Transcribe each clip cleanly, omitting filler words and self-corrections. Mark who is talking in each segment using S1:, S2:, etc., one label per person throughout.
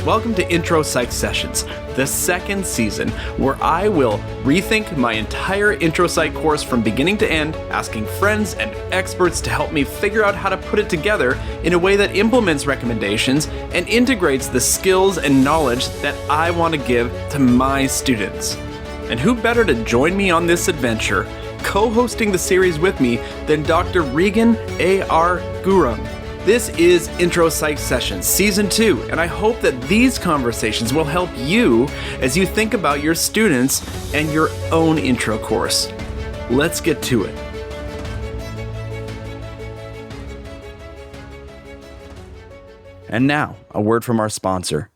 S1: Welcome to Intro Psych Sessions, the second season, where I will rethink my entire Intro Psych course from beginning to end, asking friends and experts to help me figure out how to put it together in a way that implements recommendations and integrates the skills and knowledge that I want to give to my students. And who better to join me on this adventure, co-hosting the series with me, than Dr. Regan A.R. Gurung. This is Intro Psych Sessions Season 2, and I hope that these conversations will help you as you think about your students and your own intro course. Let's get to it. And now, a word from our sponsor.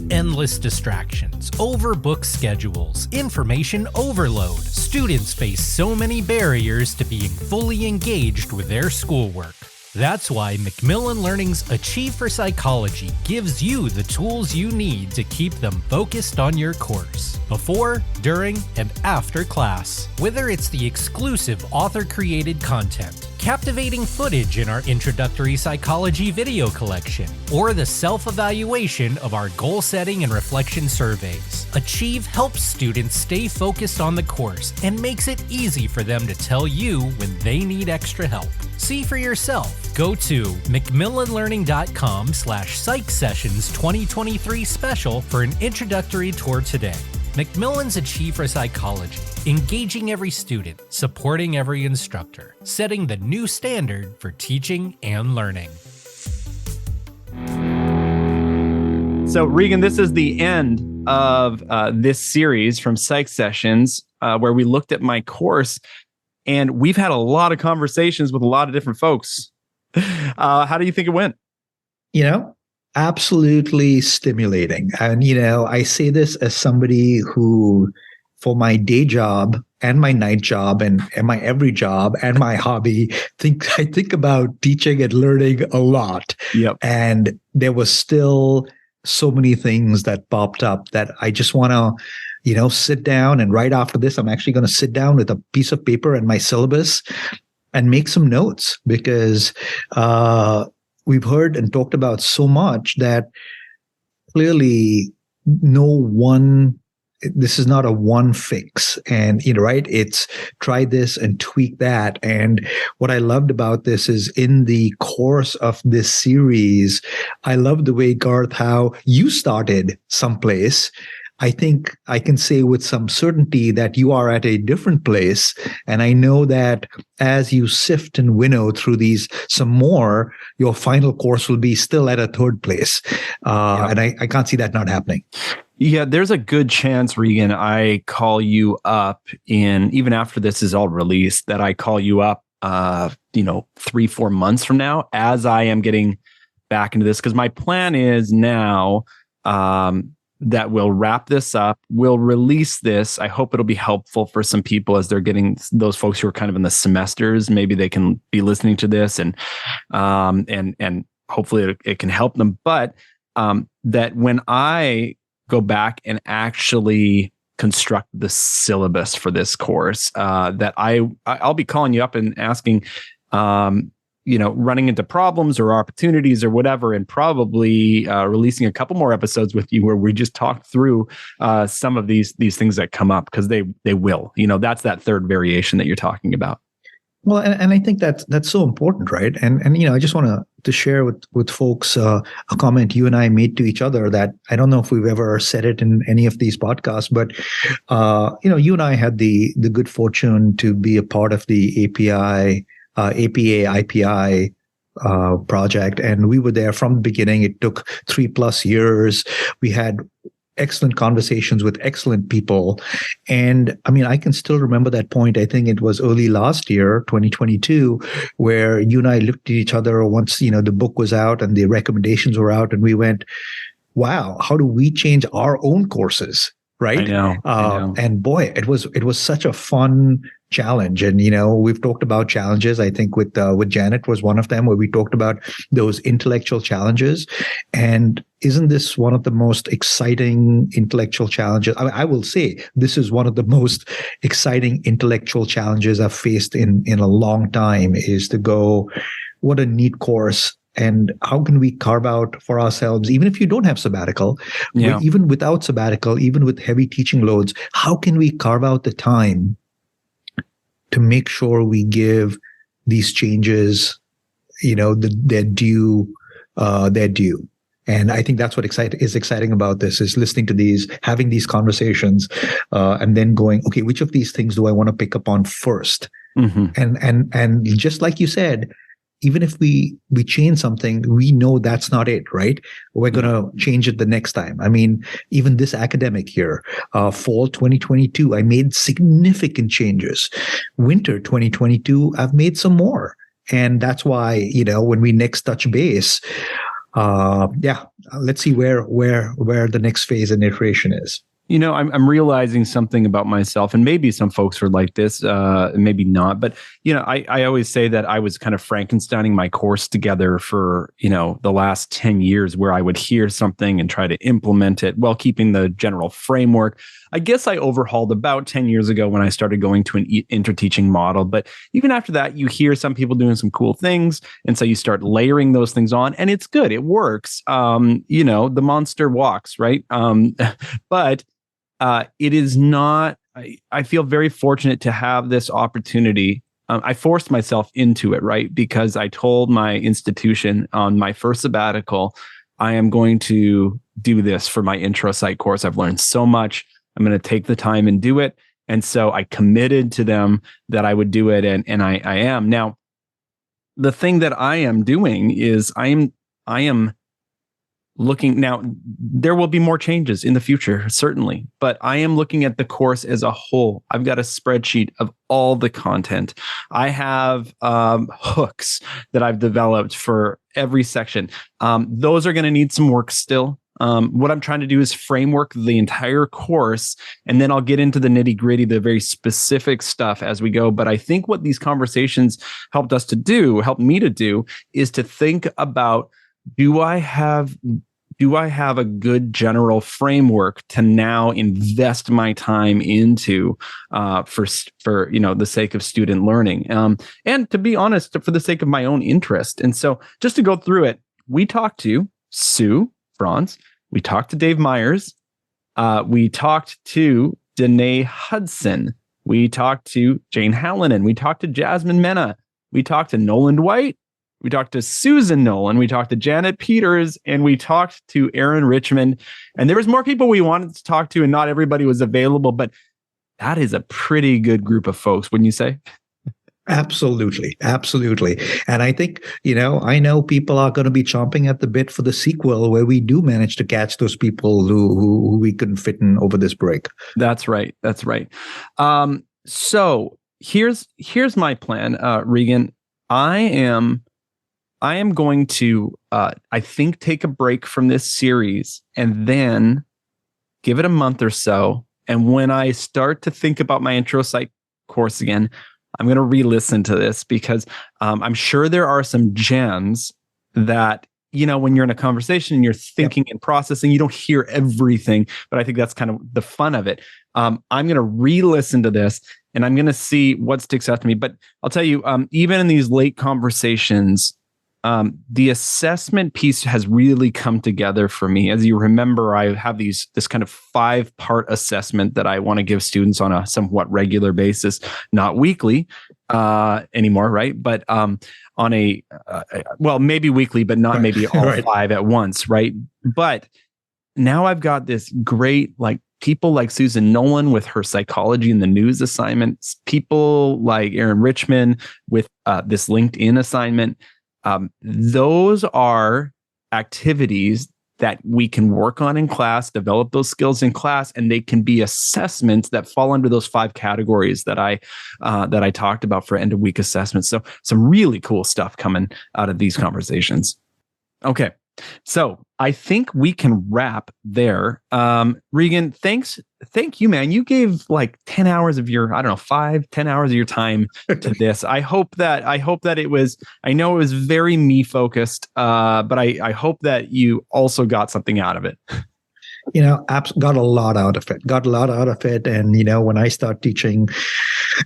S2: Endless distractions, overbooked schedules, information overload. Students face so many barriers to being fully engaged with their schoolwork. That's why Macmillan Learning's Achieve for Psychology gives you the tools you need to keep them focused on your course, before, during, and after class. Whether it's the exclusive author-created content, captivating footage in our Introductory Psychology video collection, or the self-evaluation of our goal-setting and reflection surveys, Achieve helps students stay focused on the course and makes it easy for them to tell you when they need extra help. See for yourself. Go to macmillanlearning.com/psych sessions 2023 special for an introductory tour today. Macmillan's Achieve for Psychology, engaging every student, supporting every instructor, setting the new standard for teaching and learning.
S1: So, Regan, this is the end of this series from Psych Sessions, where we looked at my course, and we've had a lot of conversations with a lot of different folks. How do you think it went?
S3: Absolutely stimulating. And, I say this as somebody who, for my day job and my night job and my every job and my hobby, I think about teaching and learning a lot.
S1: Yep.
S3: And there was still so many things that popped up that I just want to, sit down. And right after this, I'm actually going to sit down with a piece of paper and my syllabus and make some notes, because we've heard and talked about so much that clearly this is not a one fix. And, right? It's try this and tweak that. And what I loved about this is in the course of this series, I love the way, Garth, how you started someplace. I think I can say with some certainty that you are at a different place. And I know that as you sift and winnow through these some more, your final course will be still at a third place. And I can't see that not happening.
S1: Yeah, there's a good chance, Regan, I call you up even after this is all released, that I call you up, 3-4 months from now as I am getting back into this. Because my plan is now, that we'll wrap this up. We'll release this. I hope it'll be helpful for some people as they're getting, those folks who are kind of in the semesters. Maybe they can be listening to this and hopefully it can help them. But that when I go back and actually construct the syllabus for this course, that I'll be calling you up and asking, running into problems or opportunities or whatever, and probably releasing a couple more episodes with you where we just talk through some of these things that come up, because they will. That's that third variation that you're talking about.
S3: Well, and I think that's so important, right? And I just want to share with folks a comment you and I made to each other that I don't know if we've ever said it in any of these podcasts, but you and I had the good fortune to be a part of the APA IPI project, and we were there from the beginning. It took 3+ years. We had excellent conversations with excellent people. And I can still remember that point. I think it was early last year, 2022, where you and I looked at each other once, the book was out and the recommendations were out, and we went, wow, how do we change our own courses? Right.
S1: I know.
S3: And boy, it was such a fun challenge. And, we've talked about challenges. I think with Janet was one of them, where we talked about those intellectual challenges. And isn't this one of the most exciting intellectual challenges? I will say this is one of the most exciting intellectual challenges I've faced in a long time, is to go, what a neat course. and how can we carve out for ourselves, even if you don't have sabbatical, even without sabbatical, even with heavy teaching loads, how can we carve out the time to make sure we give these changes, their due. And I think that's what is exciting about this, is listening to these, having these conversations, and then going, okay, which of these things do I want to pick up on first? And just like you said, even if we change something, we know that's not it, right? We're going to change it the next time. I mean, even this academic year, fall 2022, I made significant changes. Winter 2022, I've made some more. And that's why, when we next touch base, let's see where the next phase and iteration is.
S1: I'm realizing something about myself, and maybe some folks are like this, maybe not. But, I always say that I was kind of Frankensteining my course together for, the last 10 years, where I would hear something and try to implement it while keeping the general framework. I guess I overhauled about 10 years ago when I started going to an interteaching model. But even after that, you hear some people doing some cool things. And so you start layering those things on, and it's good. It works. The monster walks, right? But it is not, I feel very fortunate to have this opportunity. I forced myself into it, right? Because I told my institution on my first sabbatical, I am going to do this for my intro psych course. I've learned so much. I'm going to take the time and do it. And so I committed to them that I would do it. And I am. Now, the thing that I am doing is I am looking now. There will be more changes in the future, certainly, but I am looking at the course as a whole. I've got a spreadsheet of all the content. I have hooks that I've developed for every section. Those are going to need some work still. What I'm trying to do is framework the entire course, and then I'll get into the nitty gritty, the very specific stuff as we go. But I think what these conversations helped me to do, is to think about, do I have a good general framework to now invest my time into for the sake of student learning, and to be honest, for the sake of my own interest. And so, just to go through it, we talked to Sue Franz, we talked to Dave Myers, we talked to Danae Hudson, we talked to Jane Hallinan, we talked to Jasmine Mena, we talked to Nolan Dwight, we talked to Susan Nolan, we talked to Janet Peters, and we talked to Aaron Richmond. And there was more people we wanted to talk to, and not everybody was available, but that is a pretty good group of folks, wouldn't you say?
S3: Absolutely. And I think, I know people are going to be chomping at the bit for the sequel, where we do manage to catch those people who we couldn't fit in over this break.
S1: That's right. So here's my plan, Regan. I am going to, I think, take a break from this series and then give it a month or so. And when I start to think about my intro psych course again, I'm going to re-listen to this, because I'm sure there are some gems that, when you're in a conversation and you're thinking and processing, you don't hear everything, but I think that's kind of the fun of it. I'm going to re-listen to this, and I'm going to see what sticks out to me. But I'll tell you, even in these late conversations, the assessment piece has really come together for me. As you remember, I have this kind of 5-part assessment that I want to give students on a somewhat regular basis, not weekly anymore, right? But on maybe weekly, but not maybe all right. 5 at once, right? But now I've got this great, people like Susan Nolan with her psychology in the news assignments, people like Aaron Richmond with this LinkedIn assignment. Those are activities that we can work on in class, develop those skills in class, and they can be assessments that fall under those 5 categories that I talked about for end of week assessments. So some really cool stuff coming out of these conversations. Okay. So I think we can wrap there. Regan, thank you, man. You gave 10 hours of your, 5-10 hours of your time to this. I hope that it was, I know it was very me focused, but I hope that you also got something out of it.
S3: Got a lot out of it. And, when I start teaching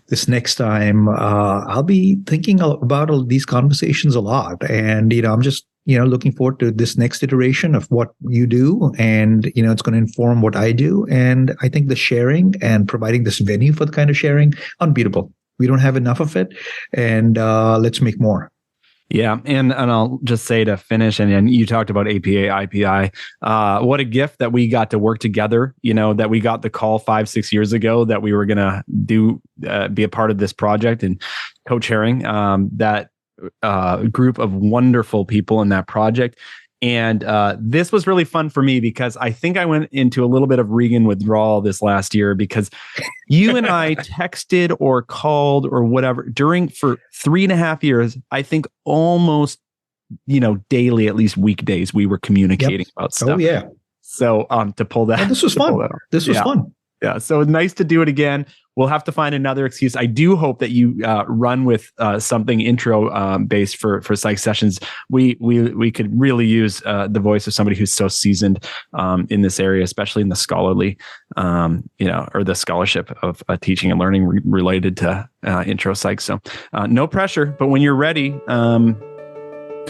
S3: this next time, I'll be thinking about all these conversations a lot. And, I'm just looking forward to this next iteration of what you do, and it's going to inform what I do. And I think the sharing and providing this venue for the kind of sharing, unbeatable. We don't have enough of it, and let's make more.
S1: Yeah. And I'll just say to finish, and you talked about APA, IPI. What a gift that we got to work together, that we got the call 5-6 years ago that we were going to be a part of this project and co-chairing that group of wonderful people in that project. And this was really fun for me because I think I went into a little bit of Regan withdrawal this last year because you and I texted or called or whatever for 3.5 years. I think almost, daily, at least weekdays, we were communicating about stuff.
S3: Oh yeah.
S1: So to pull that,
S3: this was fun. This was fun.
S1: Yeah. So nice to do it again. We'll have to find another excuse. I do hope that you run with something intro based for psych sessions. We could really use the voice of somebody who's so seasoned in this area, especially in the scholarly, or the scholarship of teaching and learning related to intro psych. So no pressure, but when you're ready, come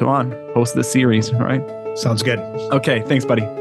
S1: on, host this series. All right.
S3: Sounds good.
S1: Okay. Thanks, buddy.